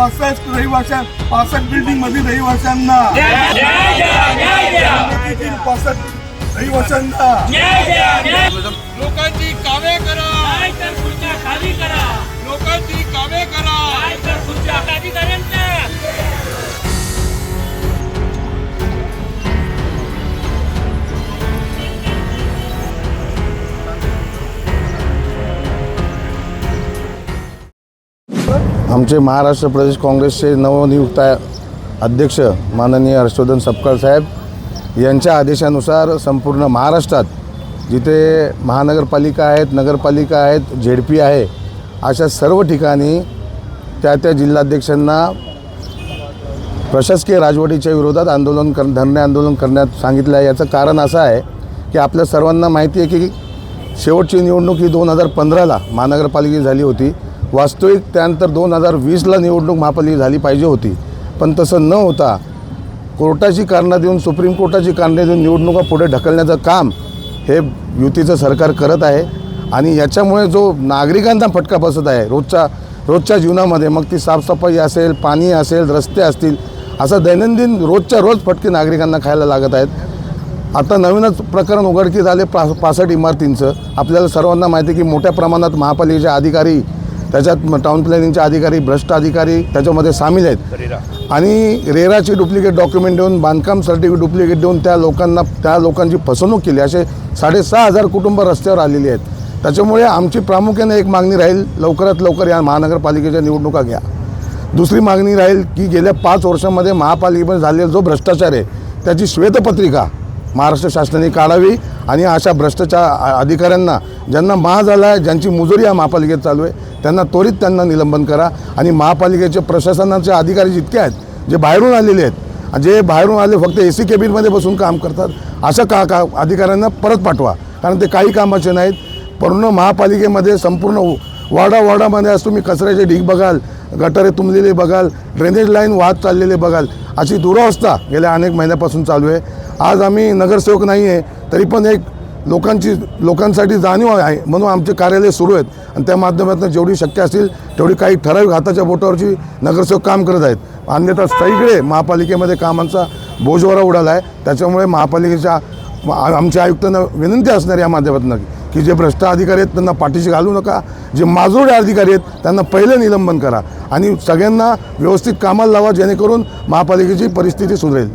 65 building मधील रहिवाशांना 65 रहिवाशांना लोकांची कामे करा, खुर्च्या खाली करा, लोकांची कामे करा, खुर्च्या खाली करा. आमचे महाराष्ट्र प्रदेश काँग्रेसचे नवनियुक्त अध्यक्ष माननीय हर्षवर्धन सपकाळ साहेब यांच्या आदेशानुसार संपूर्ण महाराष्ट्रात जिथे महानगरपालिका आहेत, नगरपालिका आहेत, झेडपी आहे, अशा सर्व ठिकाणी त्या जिल्हाध्यक्षांना प्रशासकीय राजवटीच्या विरोधात धरणे आंदोलन करण्यात सांगितलं आहे. याचं कारण असं आहे की आपल्या सर्वांना माहिती आहे की शेवटची निवडणूक ही 2015ला महानगरपालिकेची झाली होती. वास्तविक त्यानंतर 2020ला निवडणूक महापालिका झाली पाहिजे होती, पण तसं न होता कोर्टाची कारणं देऊन, सुप्रीम कोर्टाची कारणं देऊन निवडणुका पुढे ढकलण्याचं काम हे युतीचं सरकार करत आहे. आणि याच्यामुळे जो नागरिकांना फटका बसत आहे रोजच्या जीवनामध्ये, मग ती साफसफाई असेल, पाणी असेल, रस्ते असतील, असं दैनंदिन रोजच्या रोज फटके नागरिकांना खायला लागत आहेत. आता नवीनच प्रकरण उघडकीस आले 65 इमारतींचं. आपल्याला सर्वांना माहिती आहे की मोठ्या प्रमाणात महापालिकेचे अधिकारी, त्याच्यात टाउन प्लॅनिंगचे अधिकारी, भ्रष्ट अधिकारी त्याच्यामध्ये सामील आहेत. आणि रेराची डुप्लिकेट डॉक्युमेंट देऊन, बांधकाम सर्टिफिकेट डुप्लिकेट देऊन त्या लोकांची फसवणूक केली. असे 6,500 कुटुंब रस्त्यावर आलेली आहेत. त्याच्यामुळे आमची प्रामुख्याने एक मागणी राहील, लवकरात लवकर या महानगरपालिकेच्या निवडणुका घ्या. दुसरी मागणी राहील की गेल्या 5 वर्षांमध्ये महापालिकेमध्ये झालेला जो भ्रष्टाचार आहे त्याची श्वेतपत्रिका महाराष्ट्र शासनाने काढावी आणि अशा भ्रष्टाचार अधिकाऱ्यांना, ज्यांना झाला आहे, ज्यांची मुजोरी या महापालिकेत चालू आहे, त्यांना निलंबन करा. आणि महापालिकेचे प्रशासनाचे अधिकारी जितके आहेत, जे बाहेरून आलेले आहेत, जे बाहेरून आले फक्त AC केबिनमध्ये बसून काम करतात, अशा अधिकाऱ्यांना परत पाठवा, कारण ते काही कामाचे नाहीत. पूर्ण महापालिकेमध्ये संपूर्ण वॉर्डामध्ये आज तुम्ही कचऱ्याचे ढीग बघाल, गटारे तुंबलेले बघाल, ड्रेनेज लाईन वाहत चाललेले बघाल, अशी दुरावस्था गेल्या अनेक महिन्यापासून चालू आहे. आज आम्ही नगरसेवक नाही आहे, तरी पण एक लोकांसाठी जाणीव आहे म्हणून आमचे कार्यालय सुरू आहेत. आणि त्या माध्यमातून जेवढी शक्य असतील तेवढी काही ठराविक हाताच्या बोटावरची नगरसेवक काम करत आहेत. अन्यथा सगळीकडे महापालिकेमध्ये कामांचा बोजवारा उडाला आहे. त्याच्यामुळे महापालिकेच्या आमच्या आयुक्तांना विनंती असणार या माध्यमातून की जे भ्रष्ट अधिकारी आहेत त्यांना पाठीशी घालू नका, जे माजोडे अधिकारी आहेत त्यांना पहिले निलंबन करा आणि सगळ्यांना व्यवस्थित कामाला लावा, जेणेकरून महापालिकेची परिस्थिती सुधरेल.